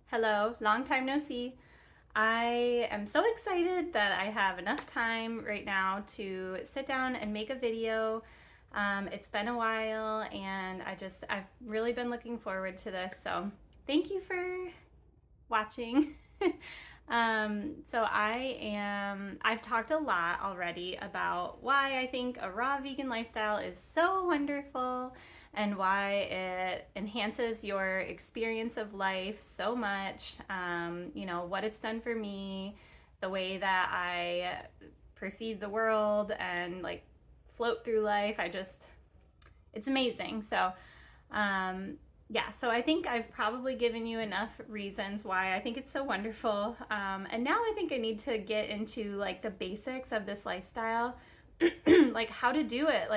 Hello, long time no see. I am so excited that I have enough time right now to sit down and make a video. It's been a while and I've really been looking forward to this. So thank you for watching. I've talked a lot already about why I think a raw vegan lifestyle is so wonderful and why it enhances your experience of life so much. What it's done for me, the way that I perceive the world and like float through life. It's amazing. So I think I've probably given you enough reasons why I think it's so wonderful. And now I think I need to get into like the basics of this lifestyle, like how to do it,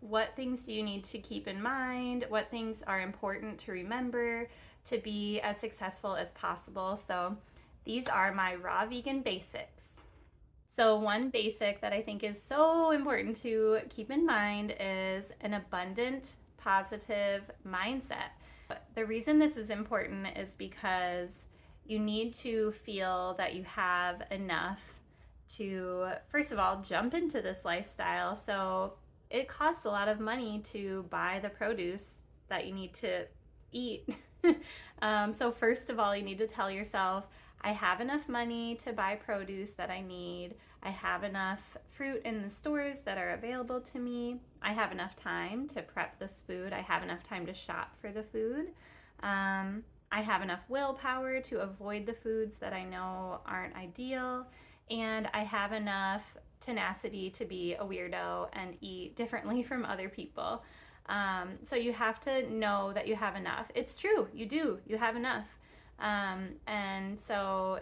what things do you need to keep in mind, what things are important to remember to be as successful as possible. So these are my raw vegan basics. So one basic that I think is so important to keep in mind is an abundant, positive mindset. The reason this is important is because you need to feel that you have enough to, first of all, jump into this lifestyle. So it costs a lot of money to buy the produce that you need to eat. So first of all, you need to tell yourself, I have enough money to buy produce that I need. I have enough fruit in the stores that are available to me. I have enough time to prep this food. I have enough time to shop for the food. I have enough willpower to avoid the foods that I know aren't ideal. And I have enough tenacity to be a weirdo and eat differently from other people. So you have to know that you have enough. It's true, you do, you have enough. And so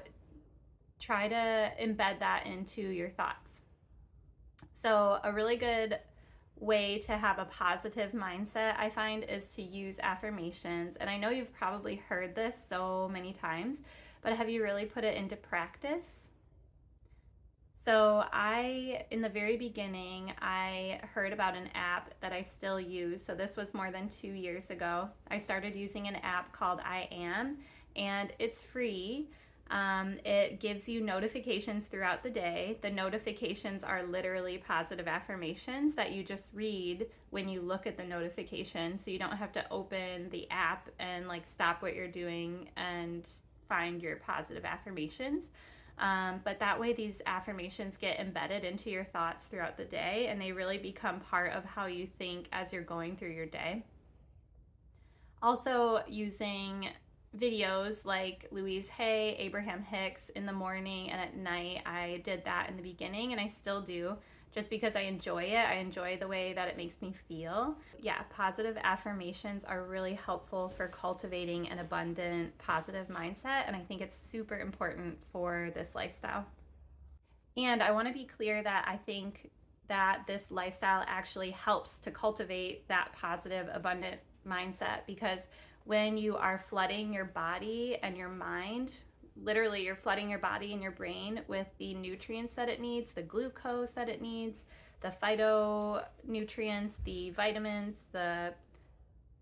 try to embed that into your thoughts. So a really good way to have a positive mindset, I find, is to use affirmations. And I know you've probably heard this so many times, but have you really put it into practice? So in the very beginning, I heard about an app that I still use. So this was more than 2 years ago. I started using an app called I Am, and it's free. It gives you notifications throughout the day. The notifications are literally positive affirmations that you just read when you look at the notification. So you don't have to open the app and like stop what you're doing and find your positive affirmations. But that way these affirmations get embedded into your thoughts throughout the day, and they really become part of how you think as you're going through your day. Also using videos like Louise Hay, Abraham Hicks in the morning and at night. I did that in the beginning and I still do, just because I enjoy it. I enjoy the way that it makes me feel. Yeah, positive affirmations are really helpful for cultivating an abundant, positive mindset, and I think it's super important for this lifestyle. And I want to be clear that I think that this lifestyle actually helps to cultivate that positive, abundant mindset, because when you are flooding your body and your mind, literally you're flooding your body and your brain with the nutrients that it needs, the glucose that it needs, the phytonutrients, the vitamins, the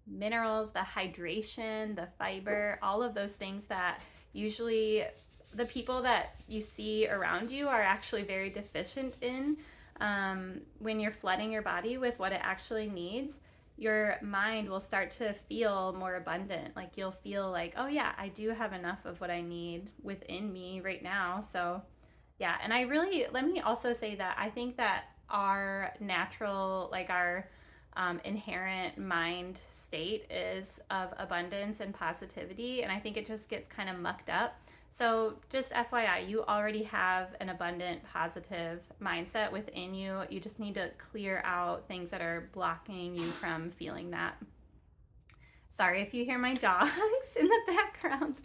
minerals, the hydration, the fiber, all of those things that usually the people that you see around you are actually very deficient in. When you're flooding your body with what it actually needs, your mind will start to feel more abundant. Like you'll feel like, oh yeah, I do have enough of what I need within me right now. So yeah, and let me also say that I think that our natural, like our inherent mind state is of abundance and positivity, and I think it just gets kind of mucked up. So just FYI, you already have an abundant, positive mindset within you. You just need to clear out things that are blocking you from feeling that. Sorry if you hear my dogs in the background.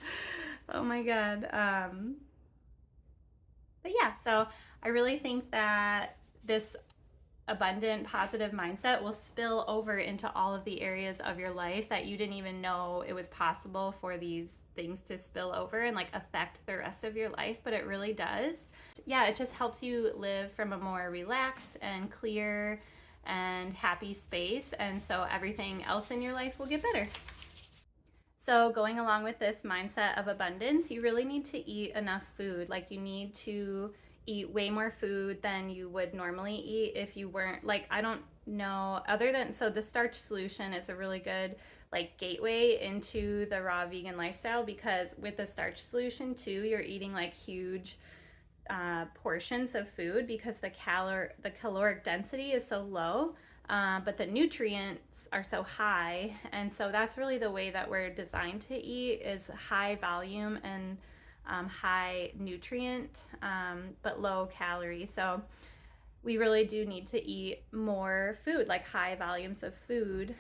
Oh my God. But yeah, so I really think that this abundant, positive mindset will spill over into all of the areas of your life that you didn't even know it was possible for these things to spill over and like affect the rest of your life, but it really does. Yeah, it just helps you live from a more relaxed and clear and happy space, and so everything else in your life will get better. So, going along with this mindset of abundance, you really need to eat enough food. Like, you need to eat way more food than you would normally eat if you weren't, like, I don't know, other than, so the starch solution is a really good, like, gateway into the raw vegan lifestyle, because with the starch solution, too, you're eating like huge portions of food because the caloric density is so low, but the nutrients are so high. And so that's really the way that we're designed to eat, is high volume and high nutrient, but low calorie. So we really do need to eat more food, like high volumes of food,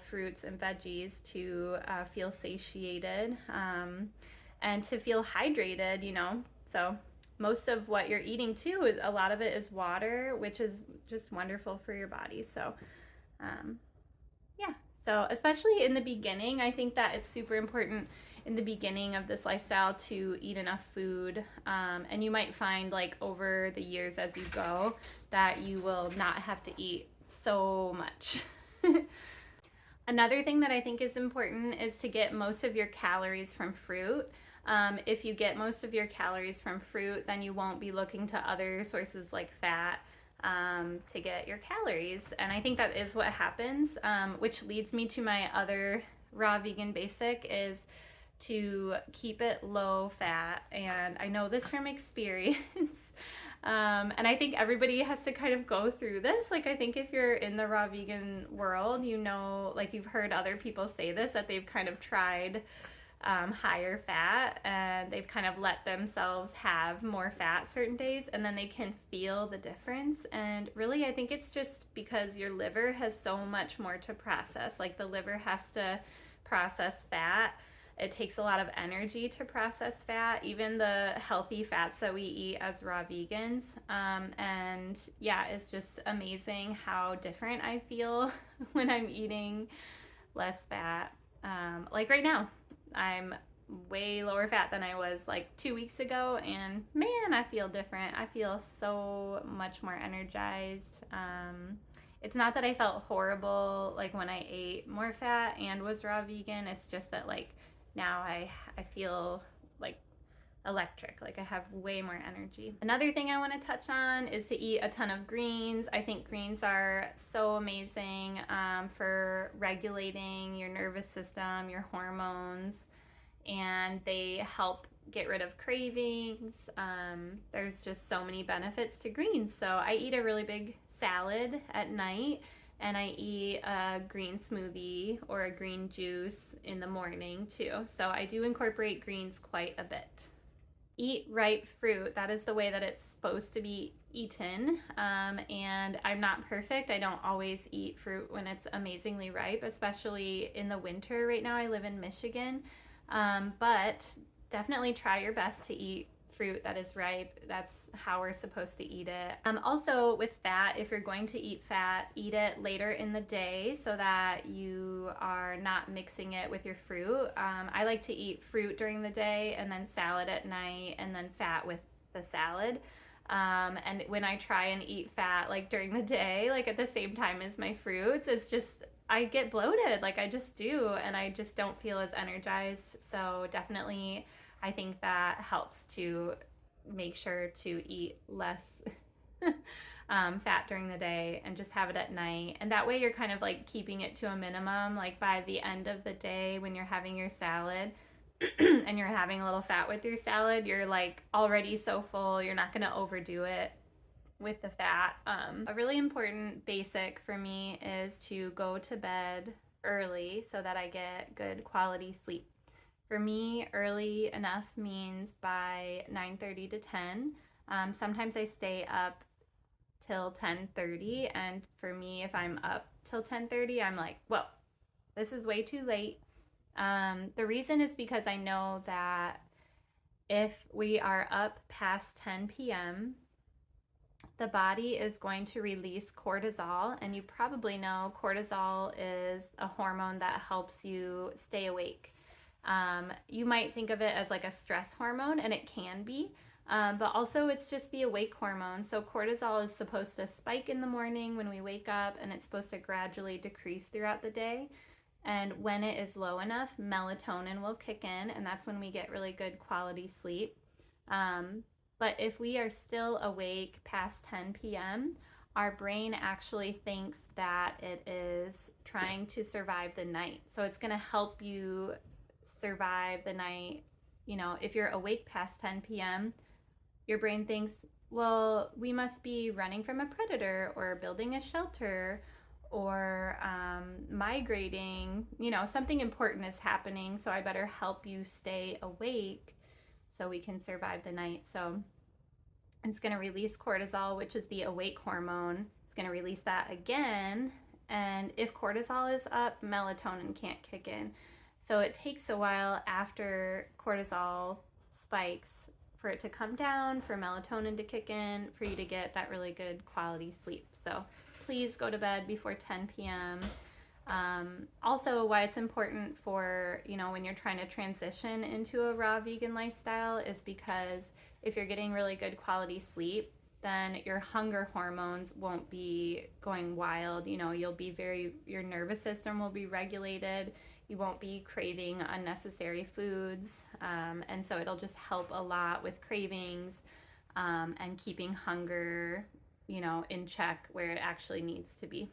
fruits and veggies, to feel satiated, and to feel hydrated, you know. So most of what you're eating too, a lot of it is water, which is just wonderful for your body. So yeah, so especially in the beginning, I think that it's super important in the beginning of this lifestyle to eat enough food, and you might find, like, over the years as you go, that you will not have to eat so much. Another thing that I think is important is to get most of your calories from fruit. If you get most of your calories from fruit, then you won't be looking to other sources like fat to get your calories. And I think that is what happens, which leads me to my other raw vegan basic, is to keep it low fat. And I know this from experience. And I think everybody has to kind of go through this. Like, I think if you're in the raw vegan world, you know, like, you've heard other people say this, that they've kind of tried higher fat, and they've kind of let themselves have more fat certain days, and then they can feel the difference. And really, I think it's just because your liver has so much more to process. Like, the liver has to process fat. It takes a lot of energy to process fat, even the healthy fats that we eat as raw vegans. And yeah, it's just amazing how different I feel when I'm eating less fat. Like right now, I'm way lower fat than I was like 2 weeks ago, and man, I feel different. I feel so much more energized. It's not that I felt horrible like when I ate more fat and was raw vegan. It's just that, like, now I feel like electric, like I have way more energy. Another thing I want to touch on is to eat a ton of greens. I think greens are so amazing for regulating your nervous system, your hormones, and they help get rid of cravings. There's just so many benefits to greens. So I eat a really big salad at night, and I eat a green smoothie or a green juice in the morning too. So I do incorporate greens quite a bit. Eat ripe fruit. That is the way that it's supposed to be eaten. And I'm not perfect. I don't always eat fruit when it's amazingly ripe, especially in the winter. Right now I live in Michigan. But definitely try your best to eat fruit that is ripe. That's how we're supposed to eat it. Also, with fat, if you're going to eat fat, eat it later in the day so that you are not mixing it with your fruit. I like to eat fruit during the day and then salad at night, and then fat with the salad. And when I try and eat fat like during the day, like at the same time as my fruits, it's just, I get bloated, like I just do, and I just don't feel as energized. So definitely, I think that helps to make sure to eat less fat during the day and just have it at night. And that way you're kind of like keeping it to a minimum. Like by the end of the day, when you're having your salad and you're having a little fat with your salad, you're like already so full, you're not going to overdo it with the fat. A really important basic for me is to go to bed early so that I get good quality sleep. For me, early enough means by 9:30 to 10. Sometimes I stay up till 10:30, and for me, if I'm up till 10:30, I'm like, well, this is way too late. The reason is because I know that if we are up past 10 p.m., the body is going to release cortisol, and you probably know cortisol is a hormone that helps you stay awake. You might think of it as like a stress hormone, and it can be, but also it's just the awake hormone. So cortisol is supposed to spike in the morning when we wake up, and it's supposed to gradually decrease throughout the day. And when it is low enough, melatonin will kick in, and that's when we get really good quality sleep. But if we are still awake past 10 p.m., our brain actually thinks that it is trying to survive the night. So it's going to help you survive the night. You know, if you're awake past 10 p.m., your brain thinks, well, we must be running from a predator or building a shelter or migrating. You know, something important is happening, so I better help you stay awake so we can survive the night. So it's going to release cortisol, which is the awake hormone. It's going to release that again. And if cortisol is up, melatonin can't kick in. So it takes a while after cortisol spikes for it to come down, for melatonin to kick in, for you to get that really good quality sleep. So please go to bed before 10 p.m. Also, why it's important for, you know, when you're trying to transition into a raw vegan lifestyle is because if you're getting really good quality sleep, then your hunger hormones won't be going wild. You know, your nervous system will be regulated. You won't be craving unnecessary foods. And so it'll just help a lot with cravings and keeping hunger, you know, in check where it actually needs to be,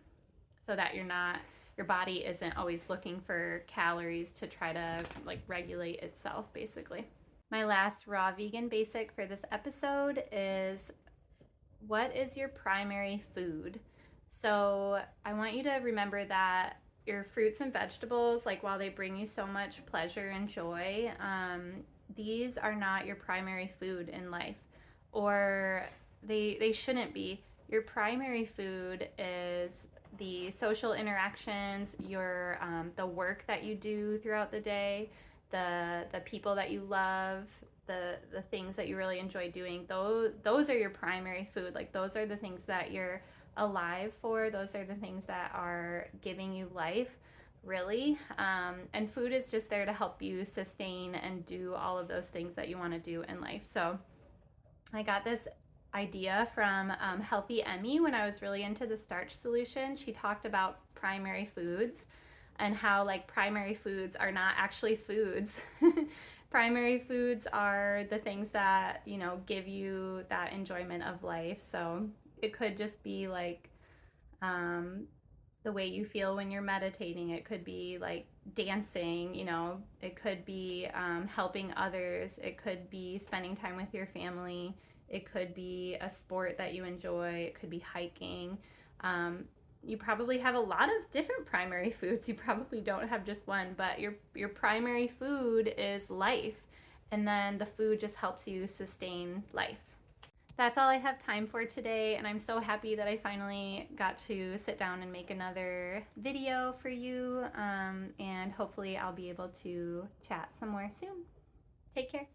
so that your body isn't always looking for calories to try to like regulate itself, basically. My last raw vegan basic for this episode is, what is your primary food? So I want you to remember that your fruits and vegetables, like while they bring you so much pleasure and joy, these are not your primary food in life, or they shouldn't be. Your primary food is the social interactions, your the work that you do throughout the day, the people that you love, the things that you really enjoy doing. Those are your primary food. Like those are the things that you're alive for. Those are the things that are giving you life, really. And food is just there to help you sustain and do all of those things that you want to do in life. So I got this idea from Healthy Emmy when I was really into the starch solution. She talked about primary foods and how like primary foods are not actually foods. Primary foods are the things that, you know, give you that enjoyment of life. So it could just be like the way you feel when you're meditating. It could be like dancing, you know, it could be helping others. It could be spending time with your family. It could be a sport that you enjoy. It could be hiking. You probably have a lot of different primary foods. You probably don't have just one, but your primary food is life. And then the food just helps you sustain life. That's all I have time for today, and I'm so happy that I finally got to sit down and make another video for you, and hopefully I'll be able to chat some more soon. Take care.